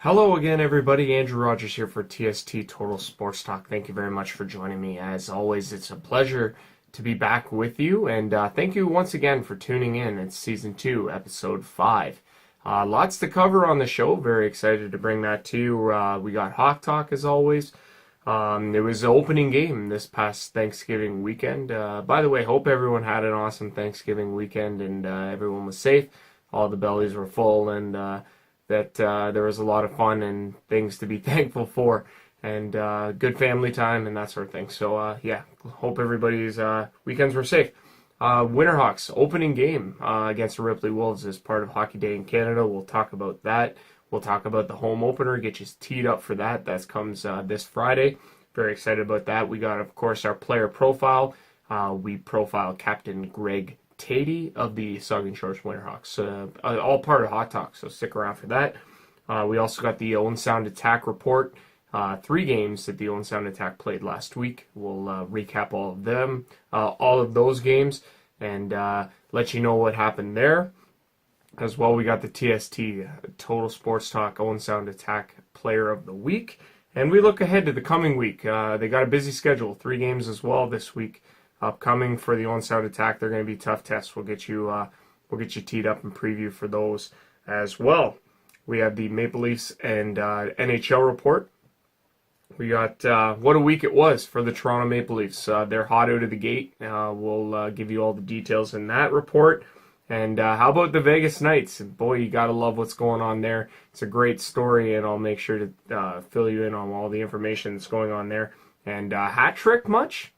Hello again, everybody. Andrew Rogers here for TST Total Sports Talk. Thank you very much for joining me. As always, it's a pleasure to be back with you, and thank you once again for tuning in. It's Season 2, Episode 5. Lots to cover on the show. Very excited to bring that to you. We got Hawk Talk, as always. It was the opening game this past Thanksgiving weekend. By the way, hope everyone had an awesome Thanksgiving weekend and everyone was safe. All the bellies were full, and that there was a lot of fun and things to be thankful for, and good family time and that sort of thing. So hope everybody's weekends were safe. Winterhawks opening game against the Ripley Wolves as part of Hockey Day in Canada. We'll talk about that. We'll talk about the home opener, get you teed up for that. That comes this Friday. Very excited about that. We got, of course, our player profile. We profile Captain Greg Thede of the Saugeen Shores WInterhawks. All part of Hot Talk, so stick around for that. We also got the Owen Sound Attack report. 3 games that the Owen Sound Attack played last week. We'll recap all of them, all of those games, and let you know what happened there. As well, we got the TST Total Sports Talk Owen Sound Attack Player of the Week. And we look ahead to the coming week. They got a busy schedule, 3 games as well this week. Upcoming for the Owen Sound Attack, they're going to be tough tests. We'll get you teed up and preview for those as well. We have the Maple Leafs and NHL report. We got what a week it was for the Toronto Maple Leafs. They're hot out of the gate. We'll give you all the details in that report. And how about the Vegas Knights? Boy, you got to love what's going on there. It's a great story, and I'll make sure to fill you in on all the information that's going on there. And hat trick much?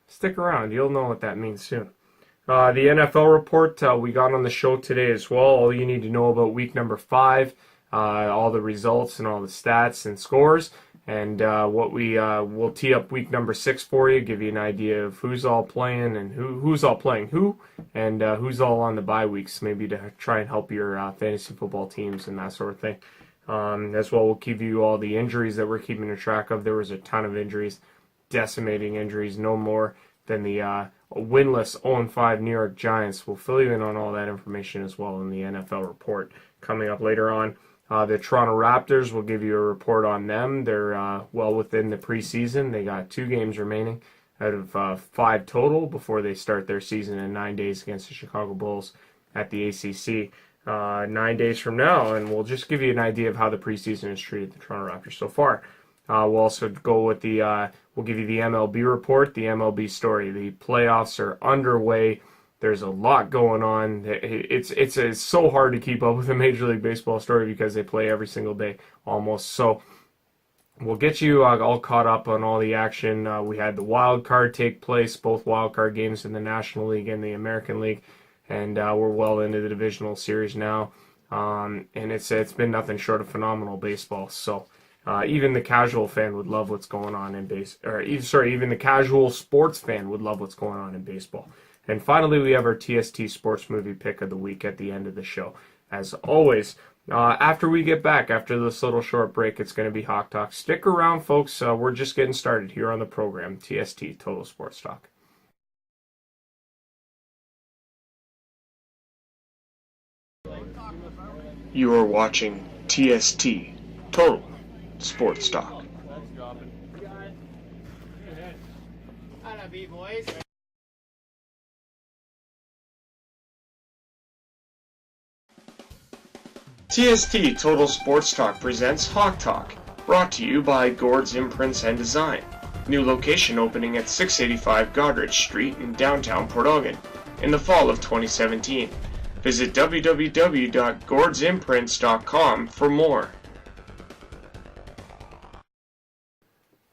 Stick around. You'll know what that means soon. The NFL report we got on the show today as well. All you need to know about week number 5, all the results and all the stats and scores. And what we'll tee up week number 6 for you, give you an idea of who's all playing and who's all playing who, and who's all on the bye weeks, maybe to try and help your fantasy football teams and that sort of thing. As well, we'll give you all the injuries that we're keeping a track of. There was a ton of injuries, decimating injuries, no more than the winless 0-5 New York Giants. We'll fill you in on all that information as well in the NFL report coming up later on. The Toronto Raptors, will give you a report on them. They're well within the preseason. They got 2 games remaining out of 5 total before they start their season in 9 days against the Chicago Bulls at the ACC 9 days from now. And we'll just give you an idea of how the preseason has treated the Toronto Raptors so far. We'll also go with we'll give you the MLB report, the MLB story. The playoffs are underway. There's a lot going on. It's so hard to keep up with a Major League Baseball story because they play every single day almost. So we'll get you all caught up on all the action. We had the wild card take place, both wild card games in the National League and the American League, and we're well into the divisional series now. And it's been nothing short of phenomenal baseball. So even the casual fan would love what's going on in even the casual sports fan would love what's going on in baseball. And finally, we have our TST Sports Movie Pick of the Week at the end of the show. As always, after we get back, after this little short break, it's going to be Hawk Talk. Stick around, folks. We're just getting started here on the program, TST Total Sports Talk. You are watching TST Total Sports Talk. I love you, boys. TST Total Sports Talk presents Hawk Talk, brought to you by Gord's Imprints and Design. New location opening at 685 Goderich Street in downtown Port Elgin in the fall of 2017. Visit www.gordsimprints.com for more.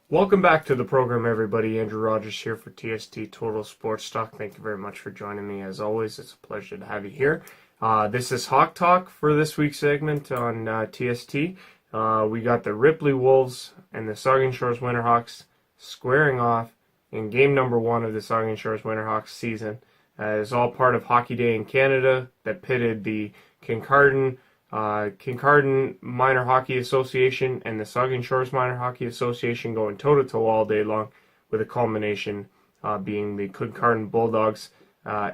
Welcome back to the program, everybody. Andrew Rogers here for TST Total Sports Talk. Thank you very much for joining me. As always, it's a pleasure to have you here. This is Hawk Talk for this week's segment on TST. We got the Ripley Wolves and the Saugeen Shores WInterhawks squaring off in game number 1 of the Saugeen Shores WInterhawks season. It's all part of Hockey Day in Canada that pitted the Kincardine Minor Hockey Association and the Saugeen Shores Minor Hockey Association going toe-to-toe all day long, with a culmination being the Kincardine Bulldogs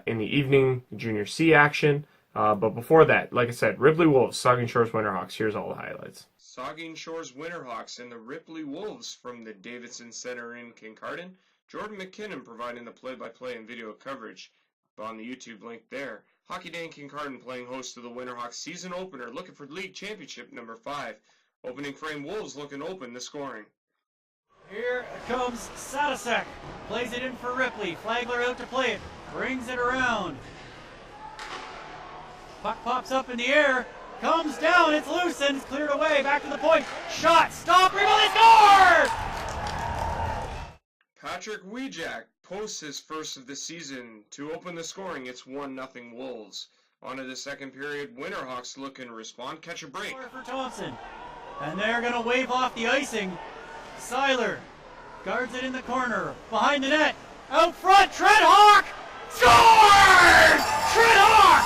in the evening Junior C action. But before that, like I said, Ripley Wolves, Saugeen Shores Winterhawks. Here's all the highlights. Saugeen Shores Winterhawks and the Ripley Wolves from the Davidson Center in Kincardine. Jordan McKinnon providing the play-by-play and video coverage on the YouTube link there. Hockey Day in Kincardine playing host to the Winterhawks season opener, looking for league championship number 5. Opening frame Wolves looking open, the scoring. Here comes Sadasek. Plays it in for Ripley. Flagler out to play it. Brings it around. Puck pops up in the air. Comes down. It's loose and it's cleared away. Back to the point. Shot. Stop. Ripley scores! Patrick Wijak posts his first of the season. To open the scoring, it's 1-0 Wolves. On to the second period. Winterhawks looking to respond. Catch a break. For Thompson. And they're going to wave off the icing. Seiler guards it in the corner. Behind the net. Out front. Trent Hawk scores! Trent Hawk!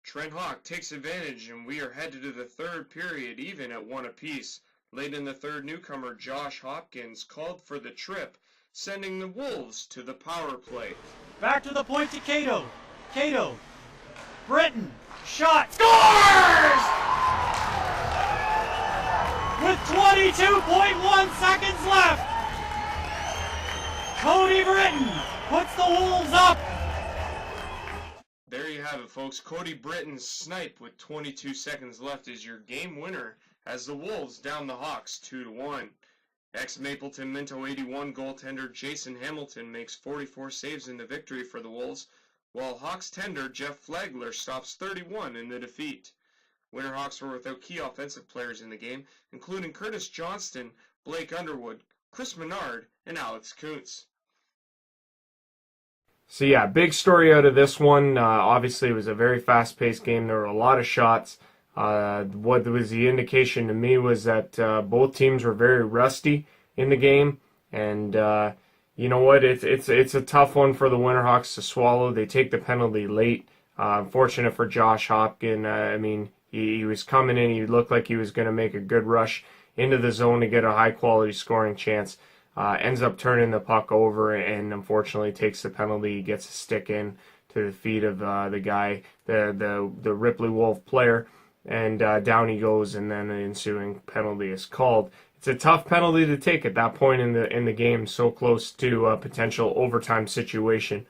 Trent Hawk takes advantage, and we are headed to the third period, even at 1 apiece. Late in the third, newcomer Josh Hopkins called for the trip, sending the Wolves to the power play. Back to the point to Cato. Cato. Britton. Shot. Scores! With 22.1 seconds left. Cody Britton puts the Wolves up. There you have it, folks. Cody Britton's snipe with 22 seconds left is your game winner as the Wolves down the Hawks 2-1. Ex-Mapleton Minto 81 goaltender Jason Hamilton makes 44 saves in the victory for the Wolves, while Hawks tender Jeff Flagler stops 31 in the defeat. Winterhawks were without key offensive players in the game, including Curtis Johnston, Blake Underwood, Chris Menard, and Alex Kuntz. So yeah, big story out of this one. Obviously, it was a very fast-paced game. There were a lot of shots. What was the indication to me was that both teams were very rusty in the game, and you know what? It's a tough one for the Winterhawks to swallow. They take the penalty late. Unfortunate for Josh Hopkins. I mean, he was coming in. He looked like he was going to make a good rush into the zone to get a high-quality scoring chance. Ends up turning the puck over and unfortunately takes the penalty. He gets a stick in to the feet of the guy, the Ripley Wolf player, and down he goes, and then an ensuing penalty is called. It's a tough penalty to take at that point in the game, so close to a potential overtime situation.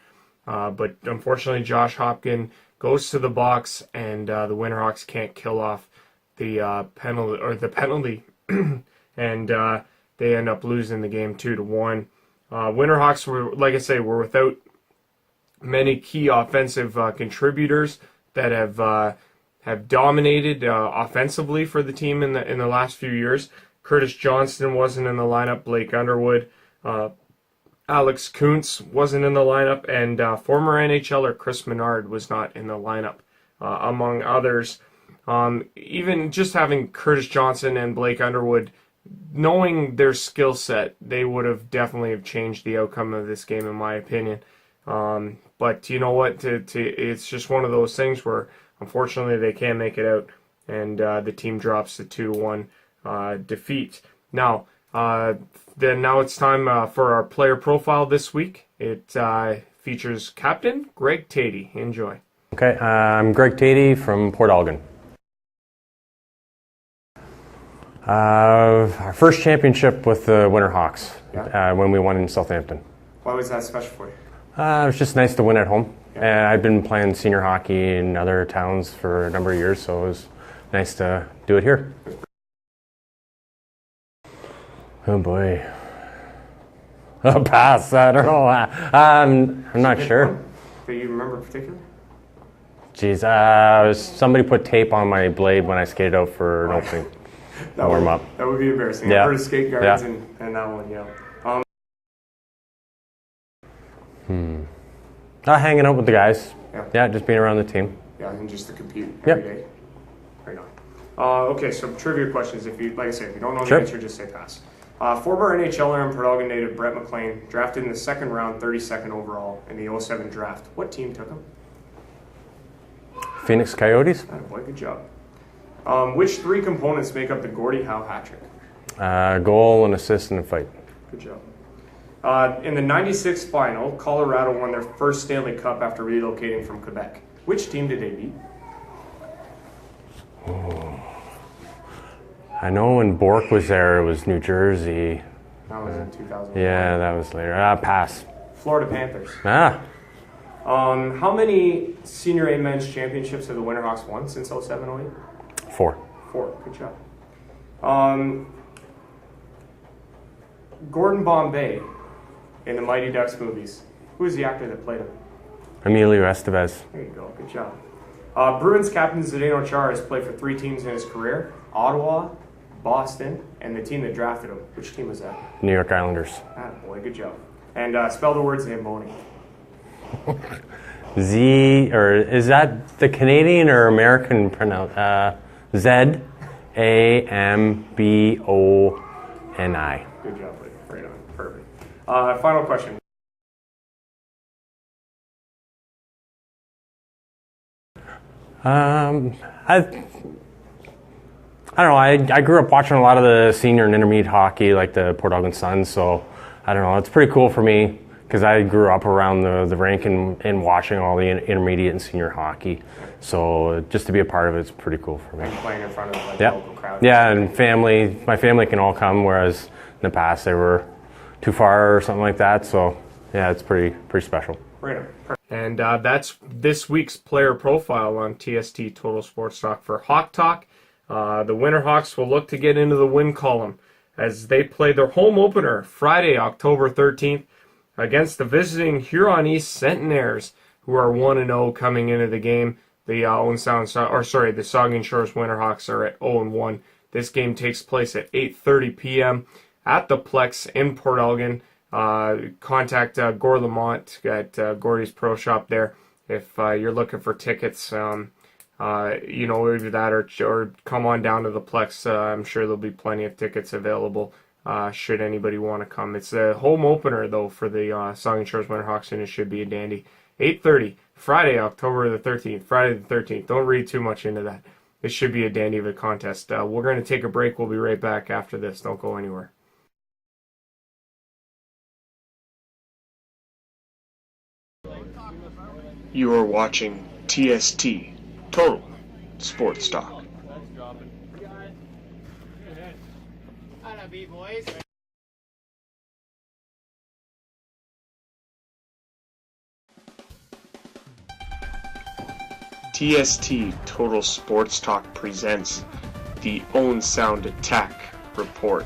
But unfortunately, Josh Hopkins goes to the box, and the Winterhawks can't kill off the penalty, and they end up losing the game 2-1. Winterhawks were, like I say, were without many key offensive contributors that have dominated offensively for the team in the last few years. Curtis Johnston wasn't in the lineup. Blake Underwood, Alex Kuntz wasn't in the lineup, and former NHLer Chris Menard was not in the lineup, among others. Even just having Curtis Johnston and Blake Underwood, knowing their skill set, they would have definitely have changed the outcome of this game, in my opinion. But you know what? It's just one of those things where, unfortunately, they can't make it out, and the team drops the 2-1 defeat. Now it's time for our player profile this week. It features Captain Greg Thede. Enjoy. Okay, I'm Greg Thede from Port Elgin. Our first championship with the Winterhawks when we won in Southampton. Why was that special for you? It was just nice to win at home. And I've been playing senior hockey in other towns for a number of years, so it was nice to do it here. Oh boy. Pass. I don't know. I'm not sure. Do you remember particularly? Jeez, somebody put tape on my blade when I skated out for an opening. Warm up. That would be embarrassing. Yeah. I've heard of skate guards and that one, yeah. Hanging out with the guys. Yeah. Just being around the team. Yeah, and just to compete every day. Right on. Okay, so trivia questions. If you don't know the answer, just say pass. Former NHLer and Port Elgin native Brett McLean, drafted in the second round, 32nd overall in the 07 draft. What team took him? Phoenix Coyotes. Oh, boy, good job. Which three components make up the Gordie Howe hat trick? Goal, an assist, and a fight. Good job. In the 96 final, Colorado won their first Stanley Cup after relocating from Quebec. Which team did they beat? I know when Bork was there, it was New Jersey. That was in 2000. Yeah, that was later. Pass. Florida Panthers. How many Senior A men's championships have the Winterhawks won since 07-08? 4. 4. Good job. Gordon Bombay in the Mighty Ducks movies. Who is the actor that played him? Emilio Estevez. There you go. Good job. Bruins captain Zdeno Chara has played for 3 teams in his career: Ottawa, Boston, and the team that drafted him. Which team was that? New York Islanders. Boy, good job. And spell the word Zamboni. Z, or is that the Canadian or American pronoun? Z-A-M-B-O-N-I. Good job, buddy. Right on. Perfect. Final question. I don't know. I grew up watching a lot of the senior and intermediate hockey, like the Port Elgin Suns. So I don't know. It's pretty cool for me because I grew up around the rink and watching all the intermediate and senior hockey. So just to be a part of it is pretty cool for me. And playing in front of the local crowd. Yeah, and my family can all come, whereas in the past they were too far or something like that. So yeah, it's pretty special. Right on. And that's this week's player profile on TST Total Sports Talk for Hawk Talk. The Winterhawks will look to get into the win column as they play their home opener Friday, October 13th against the visiting Huron East Centenaires, who are 1-0 coming into the game. The Saugeen Shores WInterhawks are at 0-1. This game takes place at 8:30 p.m. at the Plex in Port Elgin. Contact Gore Lamont at Gordy's Pro Shop there if you're looking for tickets. Either that or come on down to the Plex. I'm sure there'll be plenty of tickets available should anybody want to come. It's a home opener, though, for the Saugeen Shores Winterhawks, and it should be a dandy. 8:30, Friday, October the 13th. Friday the 13th. Don't read too much into that. It should be a dandy of a contest. We're going to take a break. We'll be right back after this. Don't go anywhere. You are watching TST Total Sports Talk. I love you, boys. TST Total Sports Talk presents the Own Sound Attack Report.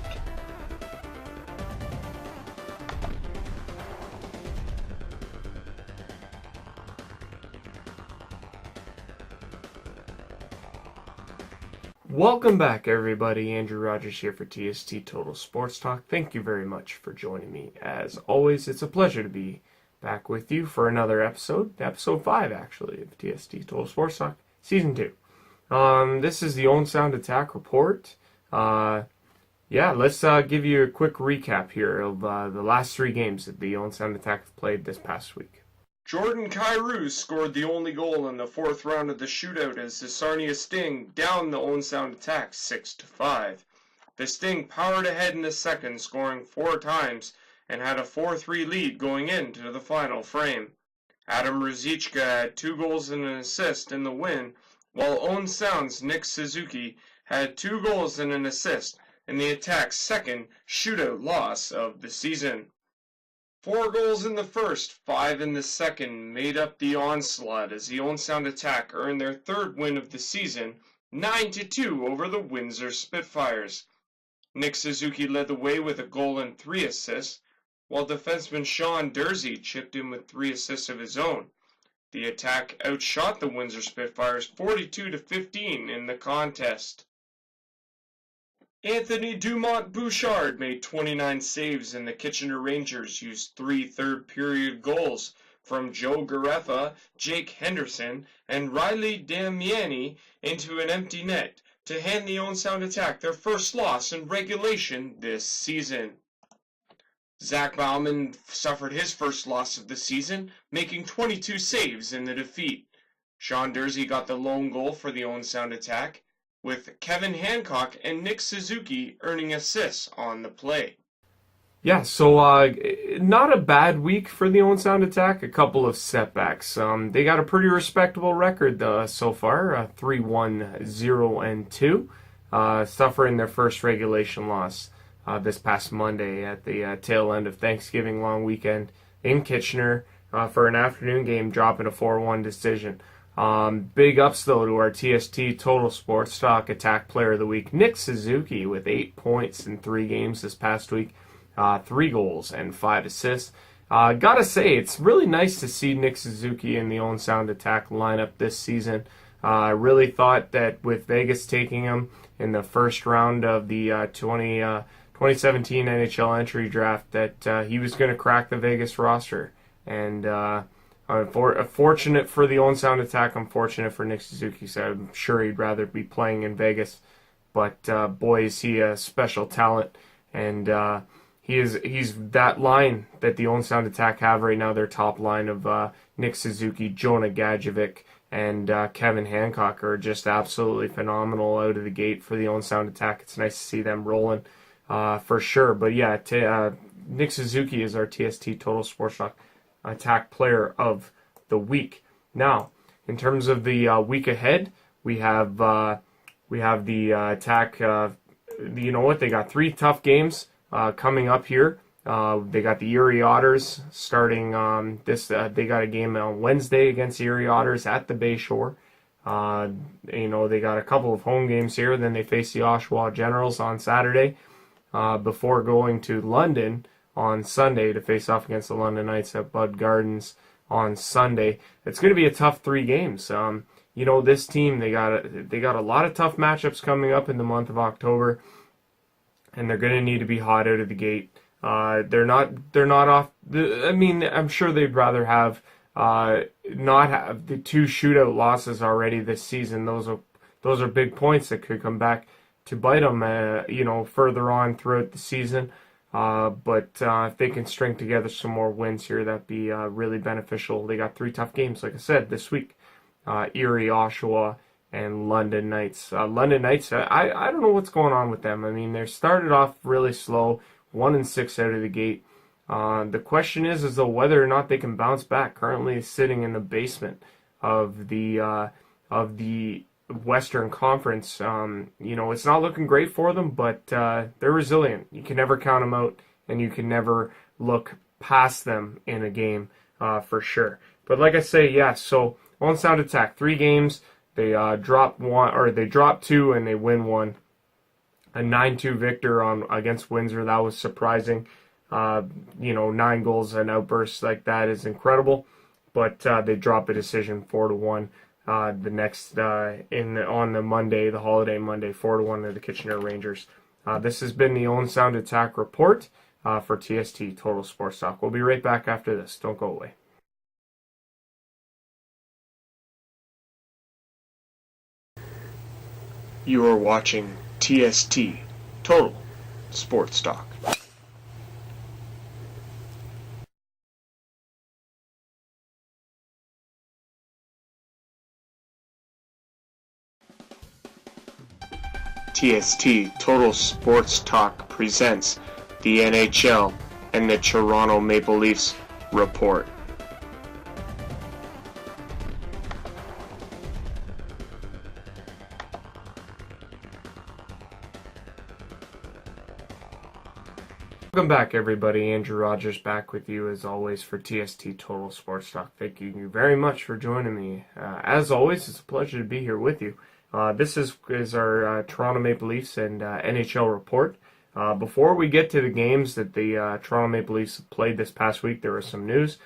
Welcome back, everybody. Andrew Rogers here for TST Total Sports Talk. Thank you very much for joining me. As always, it's a pleasure to be back with you for another episode 5 actually, of TST Total Sports Talk, Season 2. This is the Own Sound Attack Report. Let's give you a quick recap here of the last 3 games that the Own Sound Attack have played this past week. Jordan Kyrou scored the only goal in the 4th round of the shootout as the Sarnia Sting downed the Own Sound Attack 6-5. The Sting powered ahead in the second, scoring 4 times, and had a 4-3 lead going into the final frame. Adam Ruzicka had 2 goals and an assist in the win, while Own Sound's Nick Suzuki had 2 goals and an assist in the Attack's second shootout loss of the season. 4 goals in the first, 5 in the second made up the onslaught as the Own Sound Attack earned their 3rd win of the season, 9-2 over the Windsor Spitfires. Nick Suzuki led the way with a goal and 3 assists, while defenseman Sean Dursey chipped in with 3 assists of his own. The Attack outshot the Windsor Spitfires 42-15 in the contest. Anthony Dumont-Bouchard made 29 saves, and the Kitchener Rangers used 3 third-period goals from Joe Garefa, Jake Henderson, and Riley Damiani into an empty net to hand the Own Sound Attack their first loss in regulation this season. Zach Bauman suffered his first loss of the season, making 22 saves in the defeat. Sean Dursey got the lone goal for the Own Sound Attack, with Kevin Hancock and Nick Suzuki earning assists on the play. Yeah, so not a bad week for the Owen Sound Attack. A couple of setbacks. They got a pretty respectable record so far, 3-1-0-2, suffering their first regulation loss this past Monday at the tail end of Thanksgiving long weekend in Kitchener for an afternoon game, dropping a 4-1 decision. Big ups, though, to our TST Total Sports Talk Attack Player of the Week, Nick Suzuki, with 8 points in 3 games this past week. 3 goals and 5 assists. Gotta say, it's really nice to see Nick Suzuki in the Owen Sound Attack lineup this season. I really thought that with Vegas taking him in the first round of the 2017 NHL entry draft that he was going to crack the Vegas roster. And fortunate for the Owen Sound Attack, unfortunate for Nick Suzuki, so I'm sure he'd rather be playing in Vegas. But boy, is he a special talent. And he's that line that the Owen Sound Attack have right now, their top line of Nick Suzuki, Jonah Gadjevic, and Kevin Hancock are just absolutely phenomenal out of the gate for the Owen Sound Attack. It's nice to see them rolling for sure. But yeah, Nick Suzuki is our TST Total Sports Talk Attack Player of the Week. Now, in terms of the week ahead, we have the Attack. You know what? They got 3 tough games coming up here. They got the Erie Otters starting they got a game on Wednesday against the Erie Otters at the Bayshore. They got a couple of home games here. Then they face the Oshawa Generals on Saturday before going to London on Sunday to face off against the London Knights at Bud Gardens on Sunday. It's going to be a tough 3 games. This team, they got a lot of tough matchups coming up in the month of October, and they're going to need to be hot out of the gate. They're not off. I'm sure they'd rather have not have the 2 shootout losses already this season. Those are big points that could come back to bite them. Further on throughout the season. But if they can string together some more wins here, that'd be really beneficial. They got 3 tough games, like I said, this week. Erie, Oshawa, and London Knights. London Knights, I don't know what's going on with them. They started off really slow, 1-6 out of the gate. The question is though whether or not they can bounce back. Currently sitting in the basement of the Western Conference. It's not looking great for them, but they're resilient. You can never count them out, and you can never look past them in a game for sure. But like I say, yeah, so Owen Sound Attack, 3 games. They drop 2 and they win 1. A 9-2 victor against Windsor. That was surprising. 9 goals, an outburst like that is incredible. But they drop a decision 4-1. The next on the Monday, the holiday Monday, 4-1 to the Kitchener Rangers. This has been the Owen Sound Attack report for TST Total Sports Talk. We'll be right back after this. Don't go away. You are watching TST Total Sports Talk. TST Total Sports Talk presents the NHL and the Toronto Maple Leafs report. Welcome back, everybody. Andrew Rogers back with you as always for TST Total Sports Talk. Thank you very much for joining me. As always, it's a pleasure to be here with you. This is our Toronto Maple Leafs and NHL report. Before we get to the games that the Toronto Maple Leafs played this past week, there was some news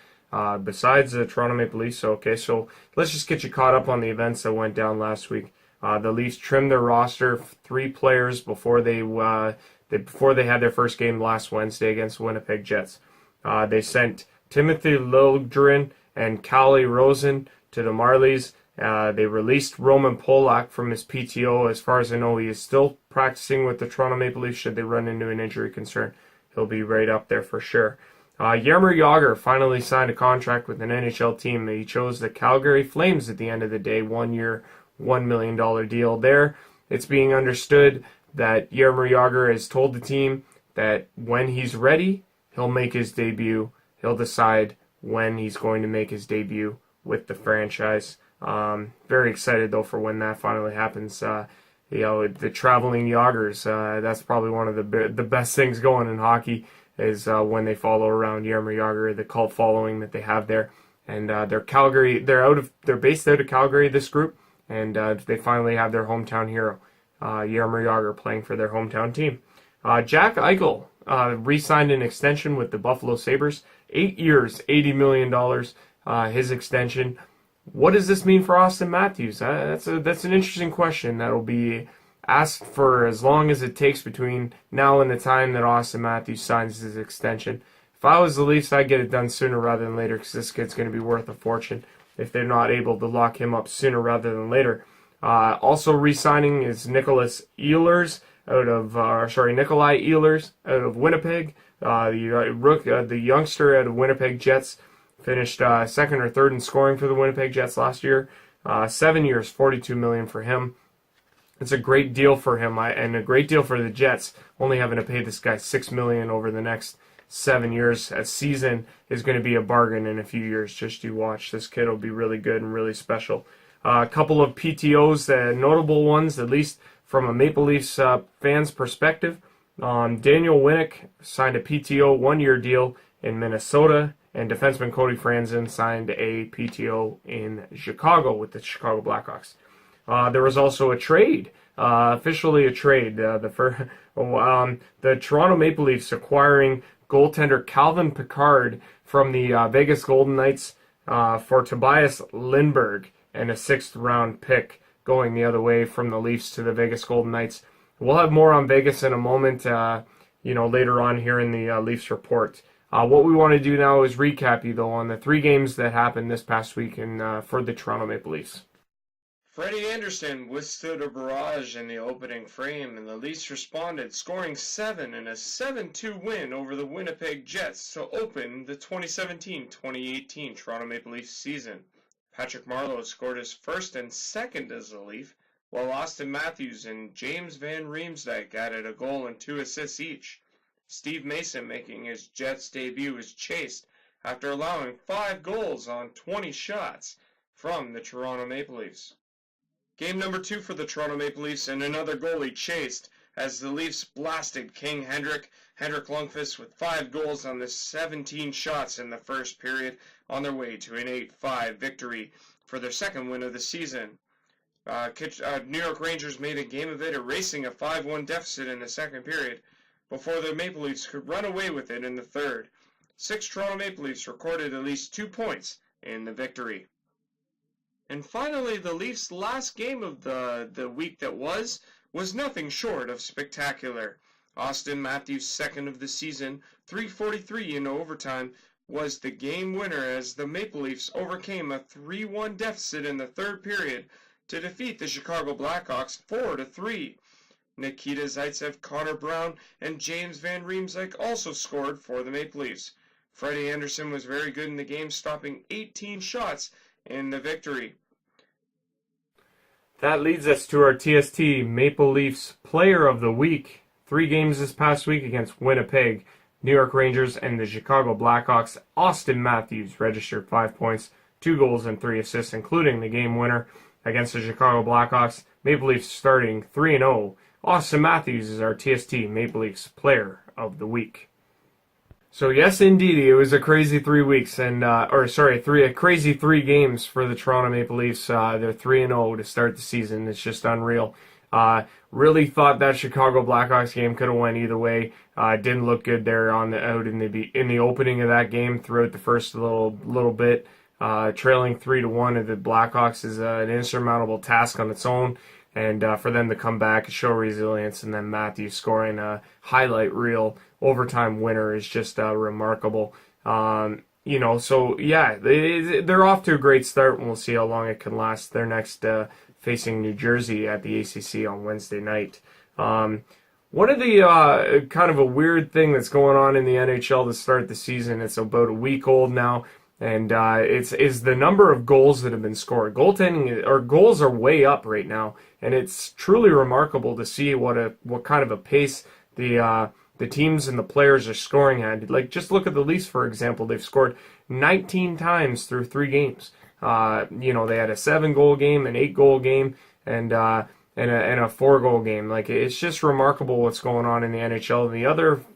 besides the Toronto Maple Leafs. So let's just get you caught up on the events that went down last week. The Leafs trimmed their roster 3 players before they had their first game last Wednesday against the Winnipeg Jets. They sent Timothy Liljegren and Calle Rosen to the Marlies. They released Roman Polak from his PTO. As far as I know, he is still practicing with the Toronto Maple Leafs should they run into an injury concern. He'll be right up there for sure. Jaromir Jagr finally signed a contract with an NHL team. He chose the Calgary Flames at the end of the day, 1 year, $1 million deal there. It's being understood that Jaromir Jagr has told the team that when he's ready, he'll make his debut. He'll decide when he's going to make his debut with the franchise. Very excited though for when that finally happens. The traveling Jagers, that's probably one of the best things going in hockey is when they follow around Jaromir Jagr, the cult following that they have there. And they're based out of Calgary, this group, and they finally have their hometown hero, Jaromir Jagr, playing for their hometown team. Jack Eichel re-signed an extension with the Buffalo Sabres, 8 years, $80 million, his extension. What does this mean for Austin Matthews? That's an interesting question that'll be asked for as long as it takes between now and the time that Austin Matthews signs his extension. If I was the Leafs, I'd get it done sooner rather than later because this kid's going to be worth a fortune if they're not able to lock him up sooner rather than later. Also re-signing is Nikolai Ehlers out of Winnipeg. The youngster out of Winnipeg Jets finished second or third in scoring for the Winnipeg Jets last year. 7 years, $42 million for him. It's a great deal for him and a great deal for the Jets, only having to pay this guy $6 million over the next 7 years. A season is going to be a bargain in a few years. Just you watch. This kid will be really good and really special. A couple of PTOs, notable ones, at least from a Maple Leafs fan's perspective. Daniel Winnick signed a PTO 1-year deal in Minnesota, and defenseman Cody Franzen signed a PTO in Chicago with the Chicago Blackhawks. There was also a trade, officially a trade. The Toronto Maple Leafs acquiring goaltender Calvin Pickard from the Vegas Golden Knights for Tobias Lindbergh and a 6th-round pick going the other way from the Leafs to the Vegas Golden Knights. We'll have more on Vegas in a moment, later on here in the Leafs report. What we want to do now is recap you, though, on the 3 games that happened this past week for the Toronto Maple Leafs. Freddie Anderson withstood a barrage in the opening frame, and the Leafs responded, scoring 7 in a 7-2 win over the Winnipeg Jets to open the 2017-2018 Toronto Maple Leafs season. Patrick Marleau scored his first and second as a Leaf, while Austin Matthews and James Van Riemsdyk added a goal and 2 assists each. Steve Mason, making his Jets debut, was chased after allowing 5 goals on 20 shots from the Toronto Maple Leafs. Game number 2 for the Toronto Maple Leafs, and another goalie chased as the Leafs blasted King Henrik Lundqvist with 5 goals on the 17 shots in the first period on their way to an 8-5 victory for their second win of the season. New York Rangers made a game of it, erasing a 5-1 deficit in the second period before the Maple Leafs could run away with it in the third. 6 Toronto Maple Leafs recorded at least 2 points in the victory. And finally, the Leafs' last game of the week that was nothing short of spectacular. Austin Matthews' second of the season, 3:43 in overtime, was the game winner as the Maple Leafs overcame a 3-1 deficit in the third period to defeat the Chicago Blackhawks 4-3. Nikita Zaitsev, Connor Brown, and James Van Riemsdyk also scored for the Maple Leafs. Freddie Anderson was very good in the game, stopping 18 shots in the victory. That leads us to our TST Maple Leafs Player of the Week. 3 games this past week against Winnipeg, New York Rangers, and the Chicago Blackhawks. Austin Matthews registered 5 points, 2 goals, and 3 assists, including the game winner against the Chicago Blackhawks. Maple Leafs starting 3-0. Austin Matthews is our TST Maple Leafs Player of the Week. So yes, indeed, it was a crazy 3 weeks, a crazy 3 games for the Toronto Maple Leafs. They're 3-0 to start the season. It's just unreal. Really thought that Chicago Blackhawks game could have went either way. Didn't look good there out in the opening of that game. Throughout the first little bit, trailing 3-1 of the Blackhawks is an insurmountable task on its own. And for them to come back and show resilience, and then Matthews scoring a highlight reel overtime winner is just remarkable. They're off to a great start, and we'll see how long it can last. They're next facing New Jersey at the ACC on Wednesday night. One of the kind of a weird thing that's going on in the NHL to start the season, it's about a week old now, and it's the number of goals that have been scored. Goals are way up right now, and it's truly remarkable to see what kind of a pace the the teams and the players are scoring at. Like, just look at the Leafs, for example. They've scored 19 times through 3 games. They had a 7-goal game, an 8-goal game, and a 4-goal game. Like, it's just remarkable what's going on in the NHL.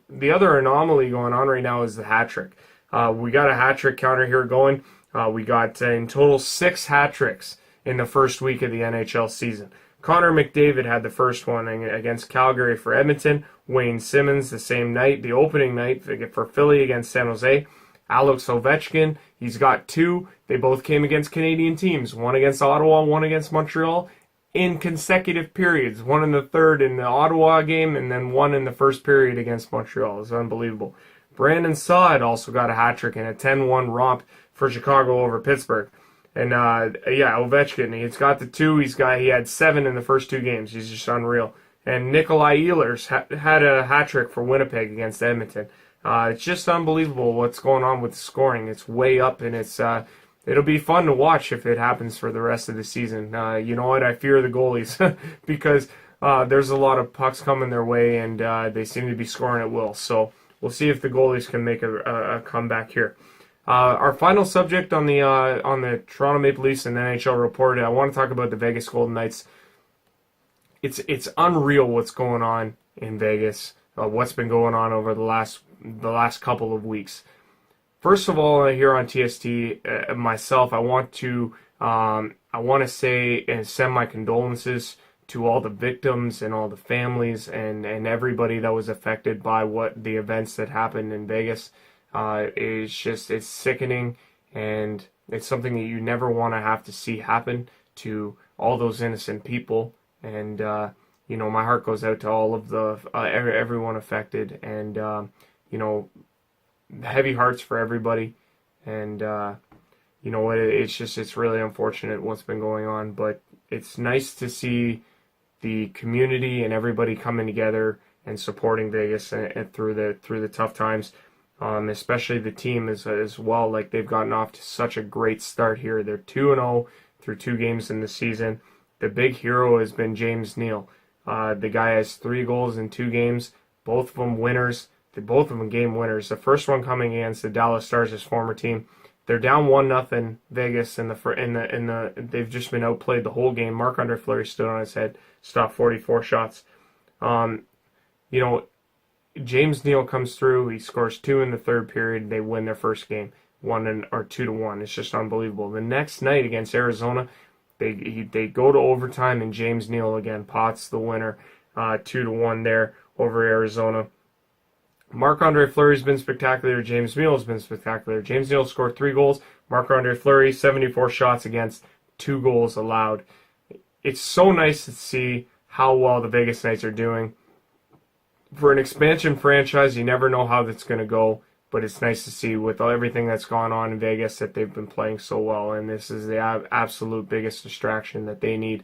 The other anomaly going on right now is the hat trick. We got a hat trick counter here going. We got in total 6 hat tricks in the first week of the NHL season. Connor McDavid had the first one against Calgary for Edmonton. Wayne Simmons the same night, the opening night for Philly against San Jose. Alex Ovechkin, he's got 2. They both came against Canadian teams. One against Ottawa, one against Montreal in consecutive periods. One in the third in the Ottawa game, and then one in the first period against Montreal. It's unbelievable. Brandon Saad also got a hat trick in a 10-1 romp for Chicago over Pittsburgh. And Ovechkin, he's got the 2. He had 7 in the first 2 games. He's just unreal. And Nikolai Ehlers had a hat trick for Winnipeg against Edmonton. It's just unbelievable what's going on with the scoring. It's way up, and it'll be fun to watch if it happens for the rest of the season. You know what? I fear the goalies because there's a lot of pucks coming their way, and they seem to be scoring at will. So we'll see if the goalies can make a comeback here. Our final subject on the Toronto Maple Leafs and NHL report, I want to talk about the Vegas Golden Knights. It's unreal what's going on in Vegas. What's been going on over the last couple of weeks. First of all, here on TST, myself, I want to say and send my condolences to all the victims and all the families and everybody that was affected by the events that happened in Vegas. It's sickening, and it's something that you never want to have to see happen to all those innocent people. And my heart goes out to all of everyone affected, and heavy hearts for everybody. And it's really unfortunate what's been going on, but it's nice to see the community and everybody coming together and supporting Vegas and through the tough times. Especially the team as well. Like, they've gotten off to such a great start here. They're 2-0 through 2 games in the season. The big hero has been James Neal. The guy has 3 goals in 2 games, both of them winners. Both of them game winners. The first one coming against the Dallas Stars, his former team. They're down 1-0 Vegas they've just been outplayed the whole game. Marc-Andre Fleury stood on his head, stopped 44 shots. James Neal comes through. He scores 2 in the third period. They win their first game, 2-1. It's just unbelievable. The next night against Arizona, they go to overtime, and James Neal again pots the winner, 2-1 there over Arizona. Marc-Andre Fleury's been spectacular. James Neal's been spectacular. James Neal scored 3 goals. Marc-Andre Fleury 74 shots against, 2 goals allowed. It's so nice to see how well the Vegas Knights are doing. For an expansion franchise, you never know how that's going to go, but it's nice to see with everything that's gone on in Vegas that they've been playing so well, and this is the absolute biggest distraction that they need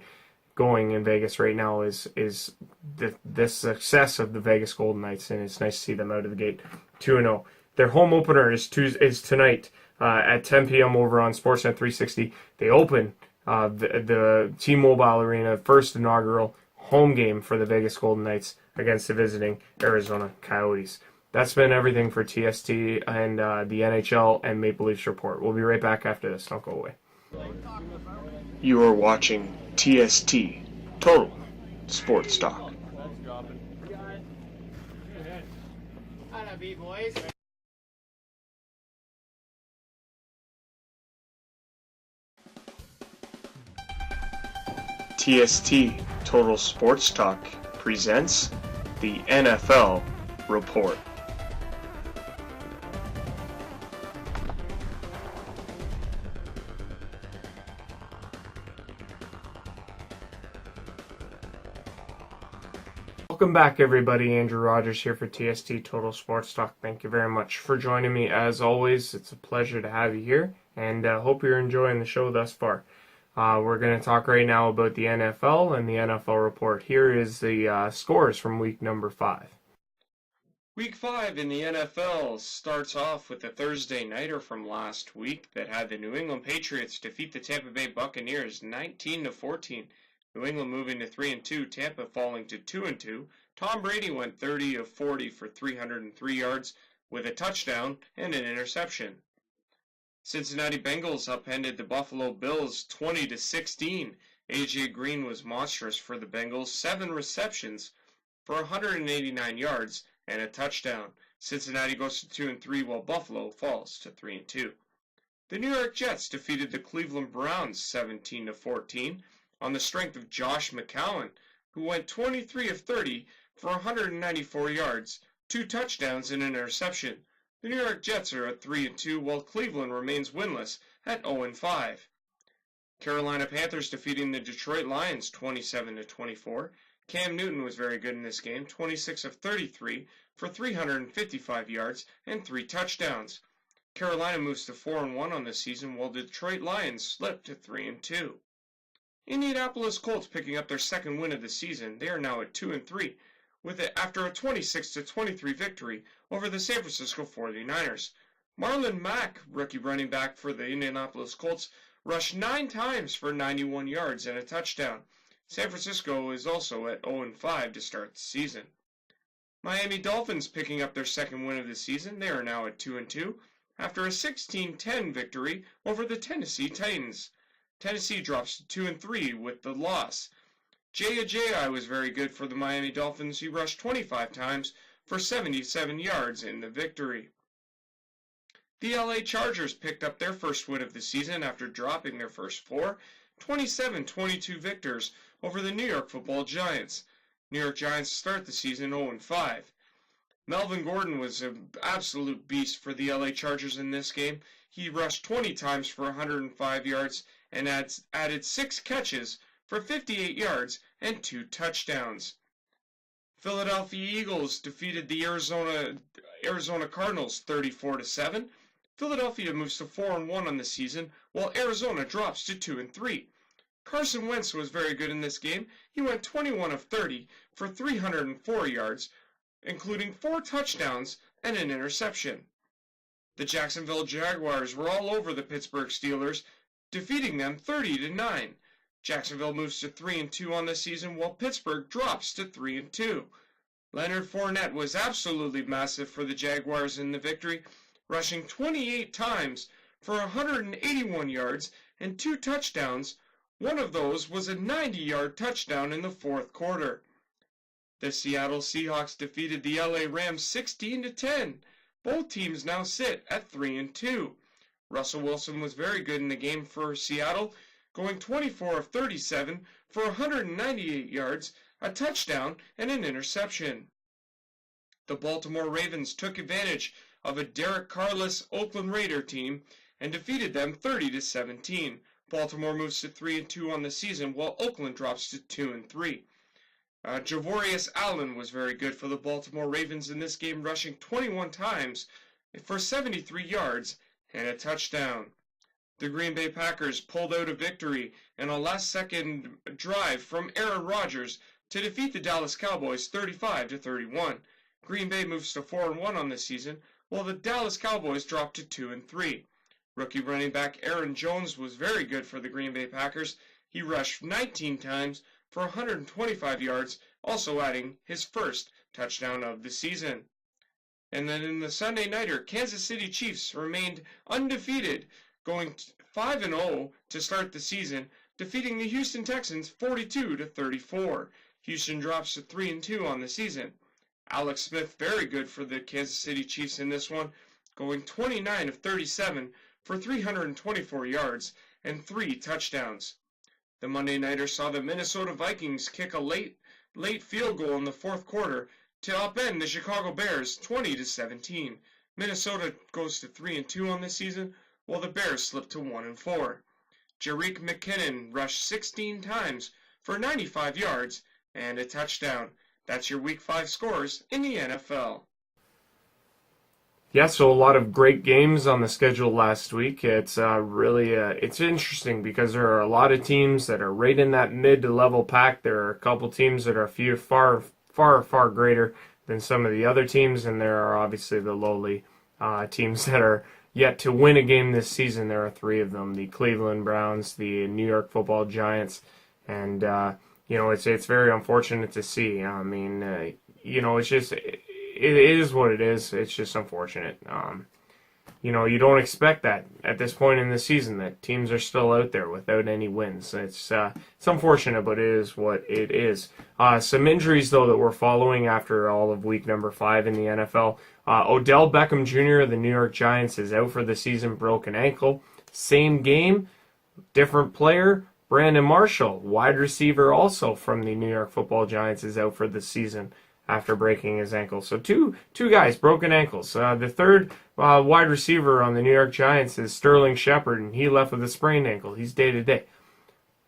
going in Vegas right now is the success of the Vegas Golden Knights, and it's nice to see them out of the gate 2-0. Their home opener is tonight at 10 p.m. over on Sportsnet 360. They open the T-Mobile Arena, first inaugural home game for the Vegas Golden Knights against the visiting Arizona Coyotes. That's been everything for TST and the NHL and Maple Leafs report. We'll be right back after this. Don't go away. You are watching TST Total Sports Talk. Atta B, boys. TST Total Sports Talk presents the NFL Report. Welcome back, everybody. Andrew Rogers here for TST Total Sports Talk. Thank you very much for joining me. As always, it's a pleasure to have you here, and hope you're enjoying the show thus far. We're going to talk right now about the NFL and the NFL report. Here is the scores from week number 5. Week 5 in the NFL starts off with a Thursday nighter from last week that had the New England Patriots defeat the Tampa Bay Buccaneers 19-14, New England moving to 3-2, Tampa falling to 2-2. Tom Brady went 30 of 40 for 303 yards with a touchdown and an interception. Cincinnati Bengals upended the Buffalo Bills 20-16. A.J. Green was monstrous for the Bengals, 7 receptions for 189 yards and a touchdown. Cincinnati goes to 2-3 while Buffalo falls to 3-2. The New York Jets defeated the Cleveland Browns 17-14 on the strength of Josh McCown, who went 23 of 30 for 194 yards, 2 touchdowns and an interception. The New York Jets are at 3-2 while Cleveland remains winless at 0-5. Carolina Panthers defeating the Detroit Lions 27-24. Cam Newton was very good in this game, 26 of 33 for 355 yards and 3 touchdowns. Carolina moves to 4-1 on the season while the Detroit Lions slip to 3-2. Indianapolis Colts picking up their second win of the season. They are now at 2-3 with it after a 26-23 victory over the San Francisco 49ers. Marlon Mack, rookie running back for the Indianapolis Colts, rushed 9 times for 91 yards and a touchdown. San Francisco is also at 0-5 to start the season. Miami Dolphins picking up their second win of the season. They are now at 2-2 after a 16-10 victory over the Tennessee Titans. Tennessee drops to 2-3 with the loss. Jay Ajayi was very good for the Miami Dolphins. He rushed 25 times for 77 yards in the victory. The LA Chargers picked up their first win of the season after dropping their first 4, 27-22 victors over the New York Football Giants. New York Giants start the season 0-5. Melvin Gordon was an absolute beast for the LA Chargers in this game. He rushed 20 times for 105 yards and added 6 catches for 58 yards and 2 touchdowns. Philadelphia Eagles defeated the Arizona Cardinals 34-7. Philadelphia moves to 4-1 on the season, while Arizona drops to 2-3. Carson Wentz was very good in this game. He went 21 of 30 for 304 yards, including 4 touchdowns and an interception. The Jacksonville Jaguars were all over the Pittsburgh Steelers, defeating them 30-9. Jacksonville moves to 3-2 on the season, while Pittsburgh drops to 3-2. Leonard Fournette was absolutely massive for the Jaguars in the victory, rushing 28 times for 181 yards and 2 touchdowns. One of those was a 90-yard touchdown in the fourth quarter. The Seattle Seahawks defeated the LA Rams 16-10. Both teams now sit at 3-2. Russell Wilson was very good in the game for Seattle, going 24 of 37 for 198 yards, a touchdown, and an interception. The Baltimore Ravens took advantage of a Derek Carrless Oakland Raider team and defeated them 30-17. Baltimore moves to 3-2 on the season, while Oakland drops to 2-3. Javorius Allen was very good for the Baltimore Ravens in this game, rushing 21 times for 73 yards and a touchdown. The Green Bay Packers pulled out a victory in a last-second drive from Aaron Rodgers to defeat the Dallas Cowboys 35-31. Green Bay moves to 4-1 on the season, while the Dallas Cowboys drop to 2-3. Rookie running back Aaron Jones was very good for the Green Bay Packers. He rushed 19 times for 125 yards, also adding his first touchdown of the season. And then in the Sunday Nighter, Kansas City Chiefs remained undefeated, going 5-0 to start the season, defeating the Houston Texans 42-34. Houston drops to 3-2 on the season. Alex Smith very good for the Kansas City Chiefs in this one, going 29 of 37 for 324 yards and 3 touchdowns. The Monday Nighter saw the Minnesota Vikings kick a late field goal in the fourth quarter to upend the Chicago Bears 20-17. Minnesota goes to 3-2 on the season, while the Bears slip to 1-4. Jerick McKinnon rushed 16 times for 95 yards and a touchdown. That's your Week 5 scores in the NFL. Yeah, so a lot of great games on the schedule last week. It's really it's interesting because there are a lot of teams that are right in that mid to level pack. There are a couple teams that are far greater than some of the other teams, and there are obviously the lowly teams that are yet to win a game this season. There are 3 of them: the Cleveland Browns, the New York Football Giants, and it's very unfortunate to see. I mean, it's just it is what it is. It's just unfortunate. You don't expect that at this point in the season, that teams are still out there without any wins. It's unfortunate, but it is what it is. Some injuries, though, that we're following after all of week number 5 in the NFL. Odell Beckham Jr. of the New York Giants is out for the season, broken ankle. Same game, different player. Brandon Marshall, wide receiver also from the New York Football Giants, is out for the season after breaking his ankle. So two guys, broken ankles. The third wide receiver on the New York Giants is Sterling Shepard, and he left with a sprained ankle. He's day-to-day.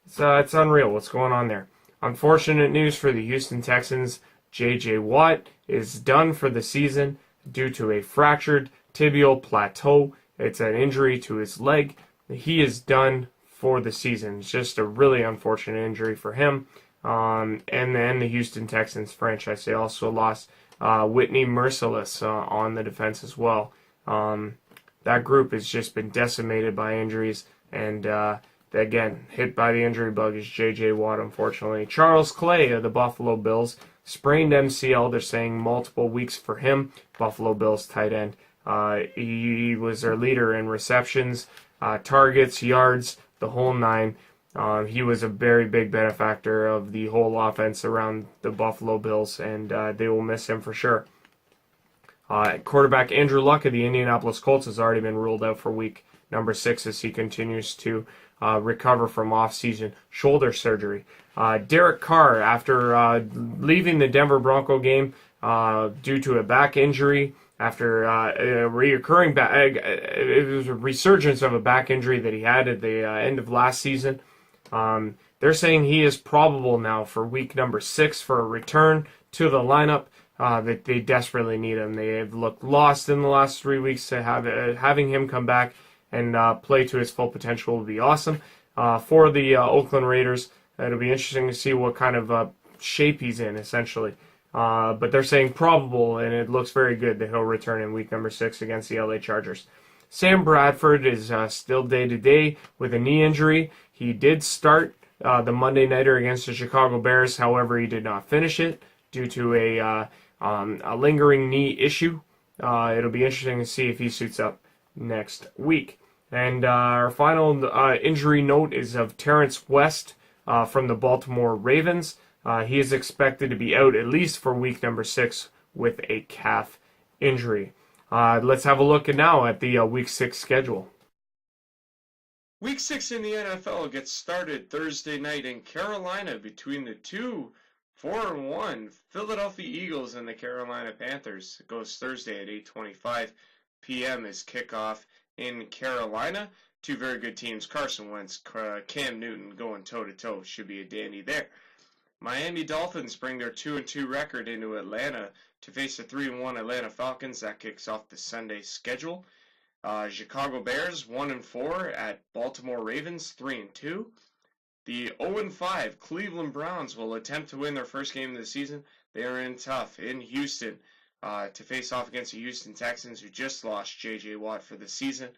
So it's unreal what's going on there. Unfortunate news for the Houston Texans. J.J. Watt is done for the season due to a fractured tibial plateau. It's an injury to his leg. He is done for the season. It's just a really unfortunate injury for him. And then the Houston Texans franchise, they also lost Whitney Merciless on the defense as well. That group has just been decimated by injuries, and again, hit by the injury bug is J.J. Watt, unfortunately. Charles Clay of the Buffalo Bills, sprained MCL. They're saying multiple weeks for him. Buffalo Bills tight end. He was their leader in receptions, targets, yards, the whole nine. He was a very big benefactor of the whole offense around the Buffalo Bills, and they will miss him for sure. Quarterback Andrew Luck of the Indianapolis Colts has already been ruled out for week number 6 as he continues to recover from off-season shoulder surgery. Derek Carr, after leaving the Denver Bronco game due to a back injury, after a reoccurring it was a resurgence of a back injury that he had at the end of last season. They're saying he is probable now for week number 6 for a return to the lineup. That they desperately need him. They have looked lost in the last 3 weeks. To having him come back and play to his full potential would be awesome. For the Oakland Raiders, it'll be interesting to see what kind of shape he's in, essentially. But they're saying probable, and it looks very good that he'll return in week number 6 against the LA Chargers. Sam Bradford is still day-to-day with a knee injury. He did start the Monday nighter against the Chicago Bears. However, he did not finish it due to a lingering knee issue. It'll be interesting to see if he suits up next week. And our final injury note is of Terrence West from the Baltimore Ravens. He is expected to be out at least for week number 6 with a calf injury. Let's have a look now at the week 6 schedule. Week 6 in the NFL gets started Thursday night in Carolina between the 4-1 Philadelphia Eagles and the Carolina Panthers. It goes Thursday at 8:25 p.m. is kickoff in Carolina. Two very good teams. Carson Wentz, Cam Newton going toe-to-toe. Should be a dandy there. Miami Dolphins bring their 2-2 record into Atlanta to face the 3-1 Atlanta Falcons. That kicks off the Sunday schedule. Chicago Bears 1-4 at Baltimore Ravens 3-2. The 0-5 Cleveland Browns will attempt to win their first game of the season. They are in tough in Houston to face off against the Houston Texans, who just lost J.J. Watt for the season.